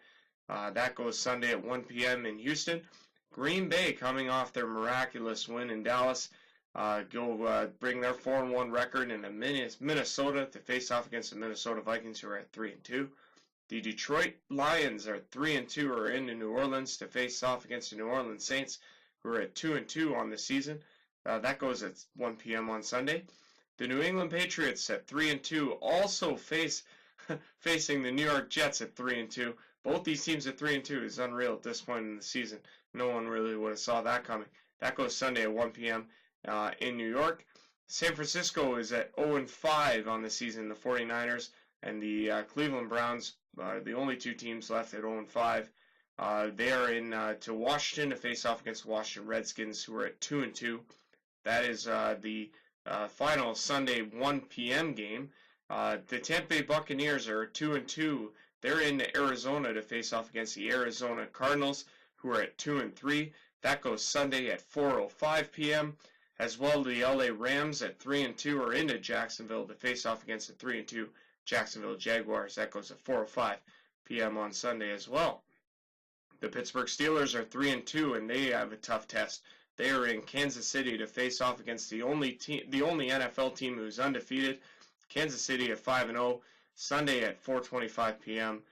That goes Sunday at 1 p.m. in Houston. Green Bay, coming off their miraculous win in Dallas, go bring their 4-1 record into Minnesota to face off against the Minnesota Vikings, who are at 3-2. The Detroit Lions are 3-2, are into New Orleans to face off against the New Orleans Saints, who are at 2-2 on the season. That goes at 1 p.m. on Sunday. The New England Patriots at 3-2 also facing the New York Jets at 3-2. Both these teams at 3-2 is unreal at this point in the season. No one really would have saw that coming. That goes Sunday at 1 p.m. In New York. San Francisco is at 0-5 on the season. The 49ers and the Cleveland Browns are the only two teams left at 0-5. They are in to Washington to face off against the Washington Redskins, who are at 2-2. That is the final Sunday 1 p.m. game. The Tampa Bay Buccaneers are 2-2. They're in Arizona to face off against the Arizona Cardinals, who are at 2-3. That goes Sunday at 4:05 p.m. As well, the LA Rams at 3-2 are into Jacksonville to face off against the 3-2 Jacksonville Jaguars. That goes at 4:05 p.m. on Sunday as well. The Pittsburgh Steelers are 3-2, and they have a tough test. They are in Kansas City to face off against the only NFL team who's undefeated. Kansas City at 5-0. Sunday at 4:25 p.m.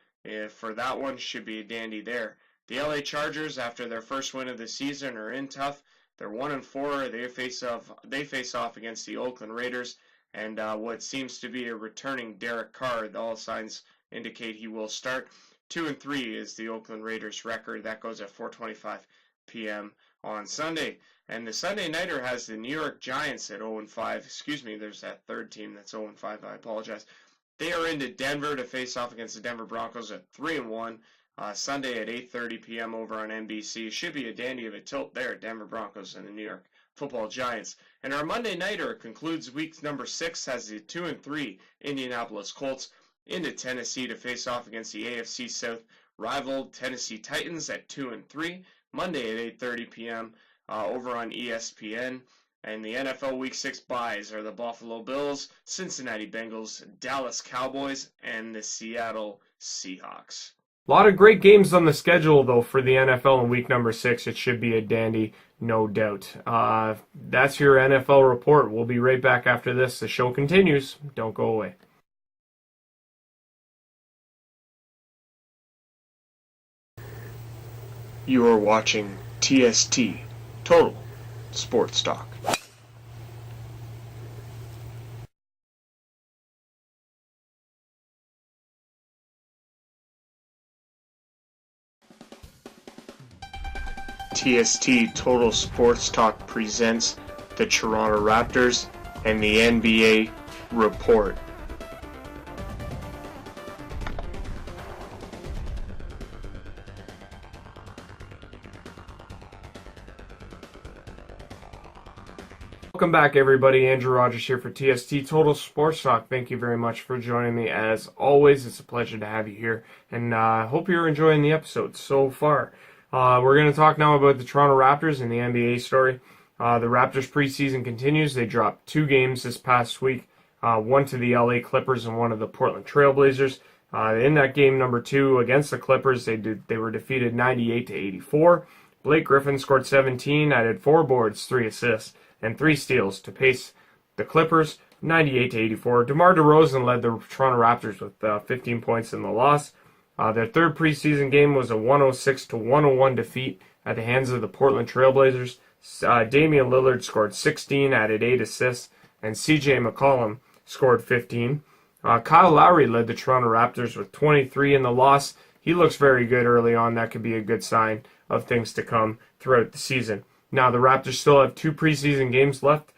For that one, should be a dandy there. The LA Chargers, after their first win of the season, are in tough. They're 1-4. They face off against the Oakland Raiders, and what seems to be a returning Derek Carr. All signs indicate he will start. 2-3 is the Oakland Raiders record. That goes at 4:25 p.m. on Sunday. And the Sunday nighter has the New York Giants at 0-5. Excuse me, there's that third team that's 0-5. I apologize. They are into Denver to face off against the Denver Broncos at 3-1. Sunday at 8:30 p.m. over on NBC. Should be a dandy of a tilt there, Denver Broncos and the New York Football Giants. And our Monday nighter concludes week number 6 as the 2-3 Indianapolis Colts into Tennessee to face off against the AFC South rival Tennessee Titans at 2-3. Monday at 8:30 p.m. Over on ESPN. And the NFL Week 6 buys are the Buffalo Bills, Cincinnati Bengals, Dallas Cowboys, and the Seattle Seahawks. A lot of great games on the schedule, though, for the NFL in week number 6. It should be a dandy, no doubt. That's your NFL report. We'll be right back after this. The show continues. Don't go away. You are watching TST Total Sports Talk. TST Total Sports Talk presents the Toronto Raptors and the NBA Report. Welcome back, everybody. Andrew Rogers here for TST Total Sports Talk. Thank you very much for joining me. As always, it's a pleasure to have you here, and I hope you're enjoying the episode so far. We're going to talk now about the Toronto Raptors and the NBA story. The Raptors preseason continues. They dropped 2 games this past week, one to the LA Clippers and one to the Portland Trail Blazers. In that game number 2 against the Clippers, they were defeated 98-84. Blake Griffin scored 17, added 4 boards, 3 assists, and 3 steals to pace the Clippers 98-84. DeMar DeRozan led the Toronto Raptors with 15 points in the loss. Their third preseason game was a 106-101 defeat at the hands of the Portland Trail Blazers. Damian Lillard scored 16, added 8 assists, and CJ McCollum scored 15. Kyle Lowry led the Toronto Raptors with 23 in the loss. He looks very good early on. That could be a good sign of things to come throughout the season. Now, the Raptors still have 2 preseason games left.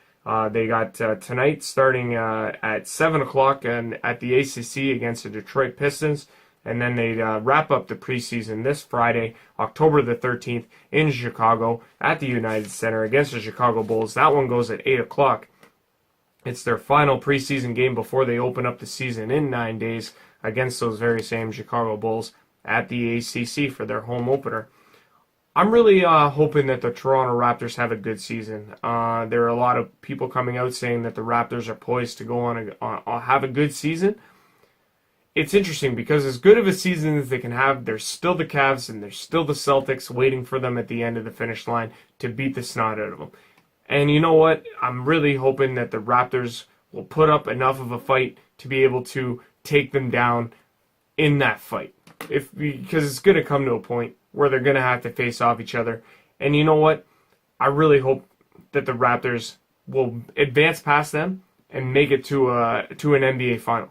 They got tonight starting at 7 o'clock and at the ACC against the Detroit Pistons. And then they wrap up the preseason this Friday, October the 13th, in Chicago at the United Center against the Chicago Bulls. That one goes at 8 o'clock. It's their final preseason game before they open up the season in 9 days against those very same Chicago Bulls at the ACC for their home opener. I'm really hoping that the Toronto Raptors have a good season. There are a lot of people coming out saying that the Raptors are poised to go on have a good season. It's interesting because as good of a season as they can have, there's still the Cavs and there's still the Celtics waiting for them at the end of the finish line to beat the snot out of them. And you know what? I'm really hoping that the Raptors will put up enough of a fight to be able to take them down in that fight. Because it's going to come to a point where they're going to have to face off each other. And you know what? I really hope that the Raptors will advance past them and make it to an NBA final.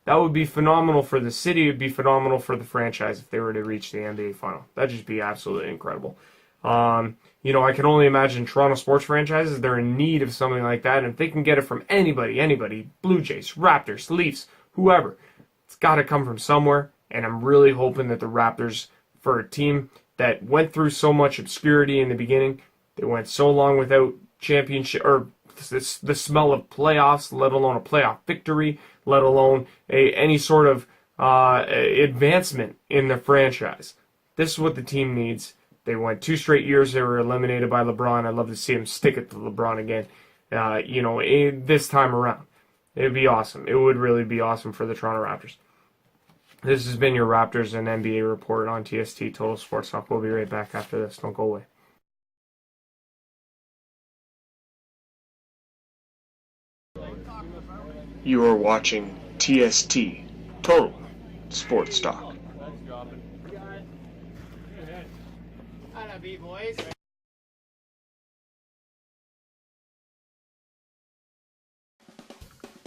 That would be phenomenal for the city. It would be phenomenal for the franchise if they were to reach the NBA final. That'd just be absolutely incredible. I can only imagine Toronto sports franchises, they're in need of something like that. And if they can get it from anybody, Blue Jays, Raptors, Leafs, whoever, it's got to come from somewhere. And I'm really hoping that the Raptors, for a team that went through so much obscurity in the beginning, they went so long without championship or the smell of playoffs, let alone a playoff victory, let alone any sort of advancement in the franchise. This is what the team needs. They went 2 straight years. They were eliminated by LeBron. I'd love to see them stick it to LeBron again. This time around, it would be awesome. It would really be awesome for the Toronto Raptors. This has been your Raptors and NBA report on TST Total Sports Talk. We'll be right back after this. Don't go away. You are watching TST Total Sports Talk. Atta B, boys.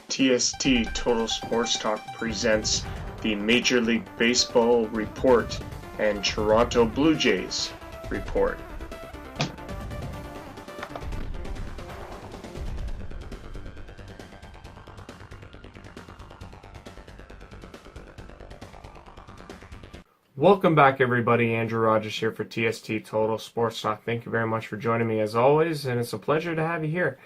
TST Total Sports Talk presents the Major League Baseball Report and Toronto Blue Jays Report. Welcome back, everybody. Andrew Rogers here for TST Total Sports Talk. Thank you very much for joining me as always, and it's a pleasure to have you here.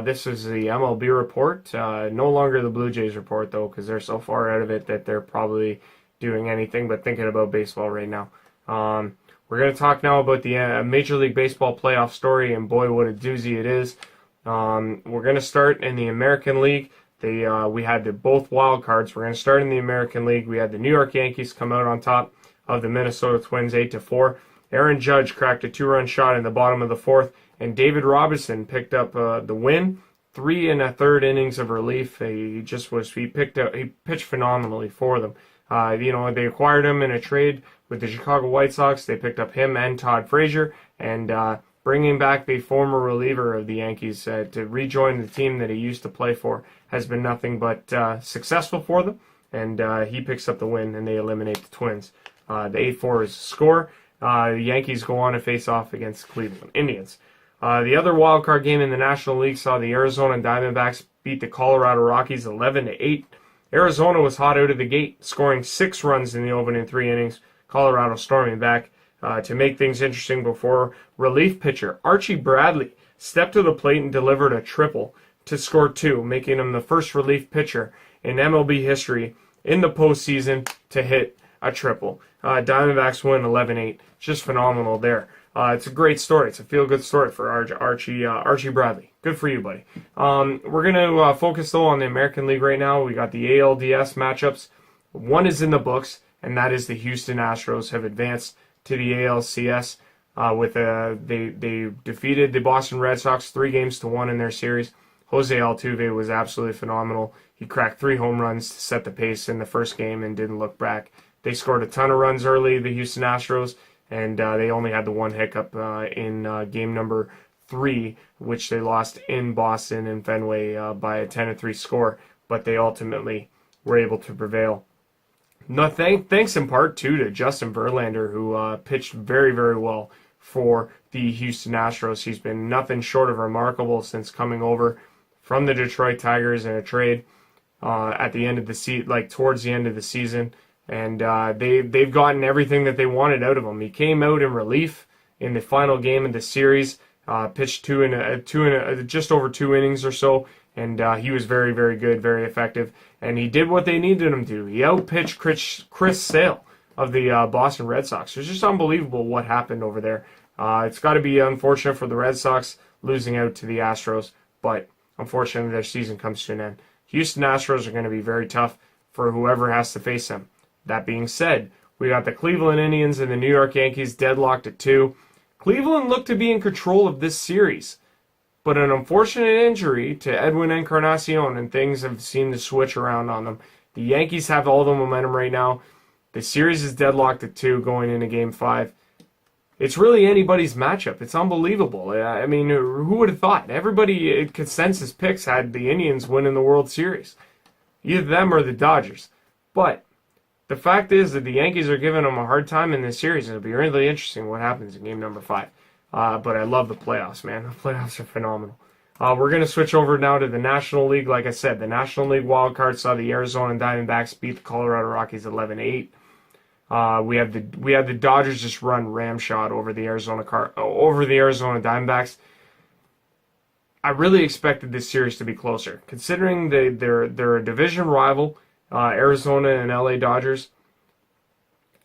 This is the MLB report. No longer the Blue Jays report, though, because they're so far out of it that they're probably doing anything but thinking about baseball right now. We're going to talk now about the Major League Baseball playoff story, and boy, what a doozy it is. We're going to start in the American League. We had both wild cards. We're going to start in the American League. We had the New York Yankees come out on top of the Minnesota Twins 8-4. Aaron Judge cracked a 2-run shot in the bottom of the fourth, and David Robinson picked up the win. 3 1/3 innings of relief. He pitched phenomenally for them. They acquired him in a trade with the Chicago White Sox. They picked up him and Todd Frazier, and bringing back the former reliever of the Yankees to rejoin the team that he used to play for has been nothing but successful for them. And he picks up the win, and they eliminate the Twins. The 8-4 is the score. The Yankees go on to face off against Cleveland Indians. The other wild card game in the National League saw the Arizona Diamondbacks beat the Colorado Rockies 11-8. Arizona was hot out of the gate, scoring 6 runs in the opening 3 innings. Colorado storming back to make things interesting before relief pitcher Archie Bradley stepped to the plate and delivered a triple to score 2, making him the first relief pitcher in MLB history in the postseason to hit a triple. Diamondbacks win 11-8. Just phenomenal there. It's a great story. It's a feel-good story for Archie Bradley. Good for you, buddy. We're going to focus, though, on the American League right now. We got the ALDS matchups. One is in the books, and that is the Houston Astros have advanced to the ALCS. They defeated the Boston Red Sox 3-1 in their series. Jose Altuve was absolutely phenomenal. He cracked 3 home runs to set the pace in the first game and didn't look back. They scored a ton of runs early, the Houston Astros, and they only had the one hiccup in game number 3, which they lost in Boston and Fenway by a 10-3 score, but they ultimately were able to prevail. Thanks in part, too, to Justin Verlander, who pitched very, very well for the Houston Astros. He's been nothing short of remarkable since coming over from the Detroit Tigers in a trade at the end of the towards the end of the season. And they've gotten everything that they wanted out of him. He came out in relief in the final game of the series, pitched just over 2 innings or so, and he was very, very good, very effective. And he did what they needed him to. He outpitched Chris Sale of the Boston Red Sox. It was just unbelievable what happened over there. It's got to be unfortunate for the Red Sox losing out to the Astros, but unfortunately their season comes to an end. Houston Astros are going to be very tough for whoever has to face them. That being said, we got the Cleveland Indians and the New York Yankees deadlocked at 2. Cleveland looked to be in control of this series, but an unfortunate injury to Edwin Encarnacion and things have seemed to switch around on them. The Yankees have all the momentum right now. The series is deadlocked at 2 going into Game 5. It's really anybody's matchup. It's unbelievable. I mean, who would have thought? Everybody, consensus picks had the Indians winning the World Series. Either them or the Dodgers. But the fact is that the Yankees are giving them a hard time in this series. It'll be really interesting what happens in game number 5. But I love the playoffs, man. The playoffs are phenomenal. We're going to switch over now to the National League. Like I said, the National League wildcard saw the Arizona Diamondbacks beat the Colorado Rockies 11-8. We had the Dodgers just run ramshot over the Arizona Diamondbacks. I really expected this series to be closer, considering they're a division rival. Arizona and LA Dodgers.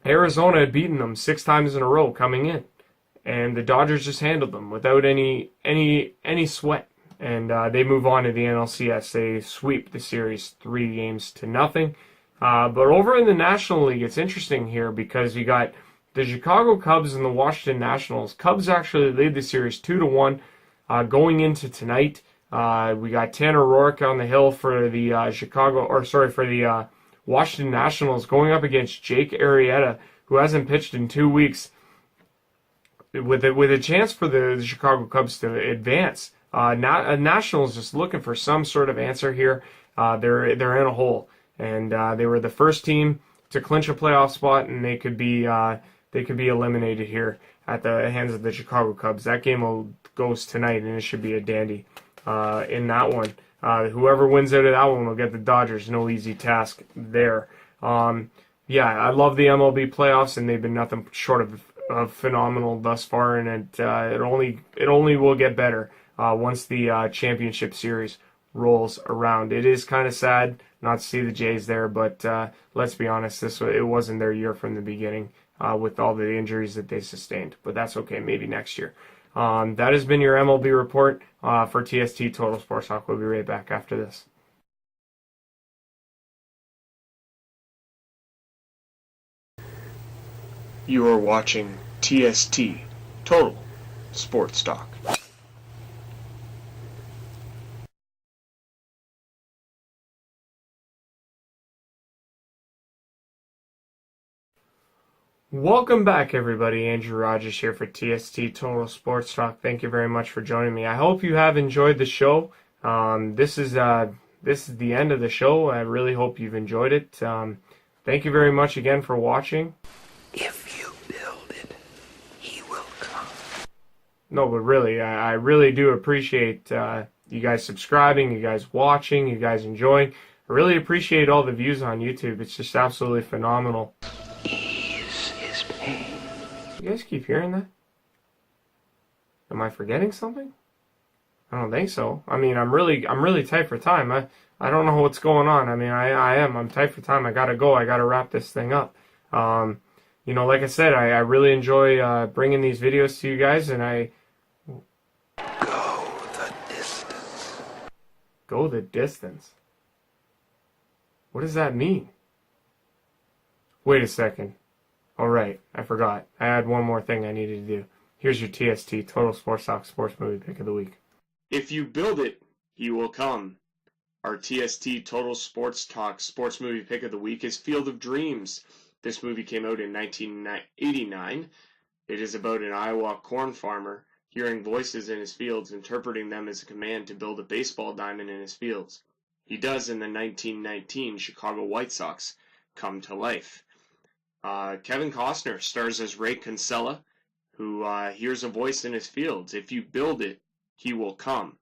Arizona had beaten them 6 times in a row coming in, and the Dodgers just handled them without any sweat. And they move on to the NLCS. They sweep the series 3-0. But over in the National League, it's interesting here because you got the Chicago Cubs and the Washington Nationals. Cubs actually lead the series 2-1 going into tonight. We got Tanner Rourke on the hill for the for the Washington Nationals, going up against Jake Arrieta, who hasn't pitched in 2 weeks, with a chance for the Chicago Cubs to advance. Nationals just looking for some sort of answer here. They're in a hole, and they were the first team to clinch a playoff spot, and they could be eliminated here at the hands of the Chicago Cubs. That game goes tonight, and it should be a dandy in that one. Whoever wins out of that one will get the Dodgers. No easy task there. I love the MLB playoffs, and they've been nothing short of phenomenal thus far, and it only will get better once the championship series rolls around. It is kind of sad not to see the Jays there, but let's be honest, it wasn't their year from the beginning with all the injuries that they sustained. But that's okay, maybe next year. That has been your MLB report for TST Total Sports Talk. We'll be right back after this. You are watching TST Total Sports Talk. Welcome back, everybody. Andrew Rogers here for TST Total Sports Talk. Thank you very much for joining me. I hope you have enjoyed the show. This is the end of the show. I really hope you've enjoyed it. Thank you very much again for watching. If you build it, he will come. No, but really, I really do appreciate you guys subscribing, you guys watching, you guys enjoying. I really appreciate all the views on YouTube. It's just absolutely phenomenal. You guys keep hearing that? Am I forgetting something? I don't think so. I mean, I'm really tight for time. I don't know what's going on. I mean, I'm tight for time. I gotta go. I gotta wrap this thing up. Like I said, I really enjoy bringing these videos to you guys, and I go the distance. Go the distance. What does that mean? Wait a second. All right, I forgot. I had one more thing I needed to do. Here's your TST Total Sports Talk Sports Movie Pick of the Week. If you build it, he will come. Our TST Total Sports Talk Sports Movie Pick of the Week is Field of Dreams. This movie came out in 1989. It is about an Iowa corn farmer hearing voices in his fields, interpreting them as a command to build a baseball diamond in his fields. He does in the 1919 Chicago White Sox come to life. Kevin Costner stars as Ray Kinsella, who hears a voice in his fields. If you build it, he will come.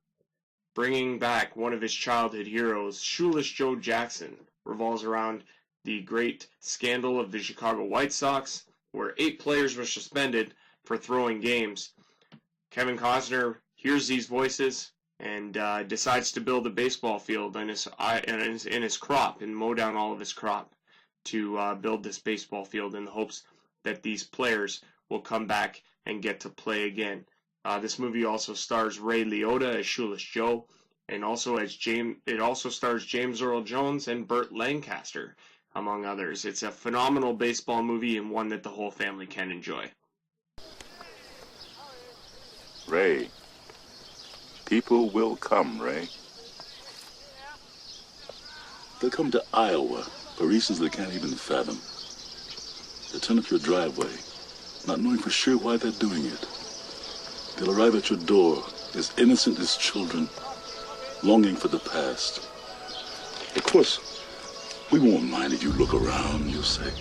Bringing back one of his childhood heroes, Shoeless Joe Jackson, revolves around the great scandal of the Chicago White Sox, where 8 players were suspended for throwing games. Kevin Costner hears these voices and decides to build a baseball field in his crop and mow down all of his crop to build this baseball field in the hopes that these players will come back and get to play again. This movie also stars Ray Liotta as Shoeless Joe, and also it also stars James Earl Jones and Burt Lancaster, among others. It's a phenomenal baseball movie and one that the whole family can enjoy. Ray, people will come, Ray. They'll come to Iowa for reasons they can't even fathom. They'll turn up your driveway, not knowing for sure why they're doing it. They'll arrive at your door as innocent as children, longing for the past. Of course, we won't mind if you look around, you'll say.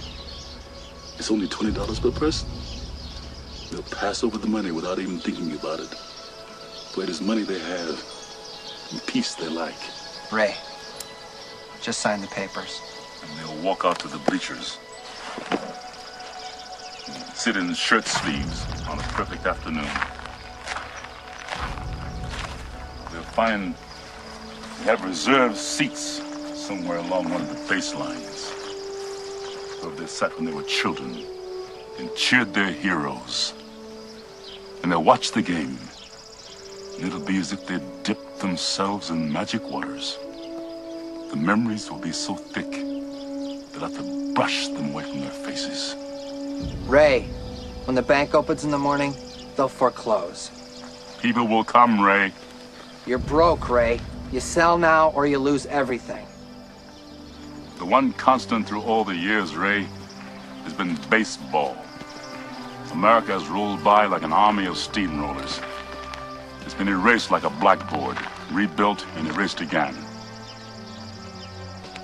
It's only $20 per person. They'll pass over the money without even thinking about it. For it is money they have, and peace they like. Ray, just sign the papers. And they'll walk out to the bleachers. Sit in shirt sleeves on a perfect afternoon. They'll find they have reserved seats somewhere along one of the baselines. Where they sat when they were children and cheered their heroes. And they'll watch the game. And it'll be as if they'd dipped themselves in magic waters. The memories will be so thick, they'll have to brush them away from their faces. Ray, when the bank opens in the morning, they'll foreclose. People will come, Ray. You're broke, Ray. You sell now or you lose everything. The one constant through all the years, Ray, has been baseball. America has rolled by like an army of steamrollers. It's been erased like a blackboard, rebuilt and erased again.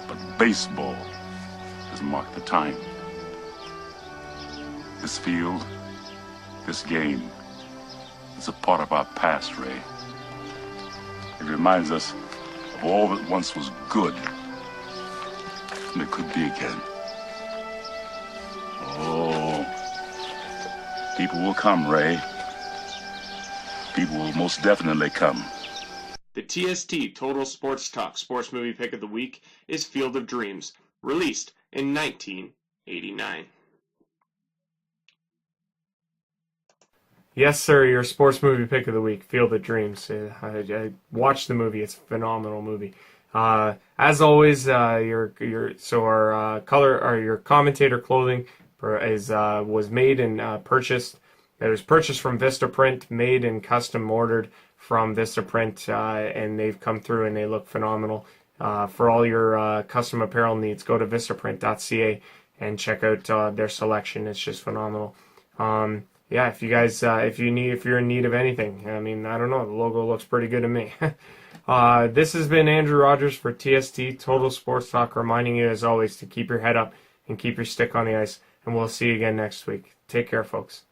But baseball has marked the time. This field, this game, is a part of our past, Ray. It reminds us of all that once was good, and it could be again. Oh, people will come, Ray. People will most definitely come. The TST Total Sports Talk Sports Movie Pick of the Week is Field of Dreams, released in 1989. Yes, sir. Your sports movie pick of the week, Field of Dreams. I watched the movie. It's a phenomenal movie. As always, your commentator clothing was made and purchased. It was purchased from Vistaprint, made and custom ordered from Vistaprint, and they've come through and they look phenomenal. For all your custom apparel needs, go to vistaprint.ca and check out their selection. It's just phenomenal. Yeah, if you guys, if you're in need of anything, I mean, I don't know, the logo looks pretty good to me. This has been Andrew Rogers for TST Total Sports Talk, reminding you as always to keep your head up and keep your stick on the ice, and we'll see you again next week. Take care, folks.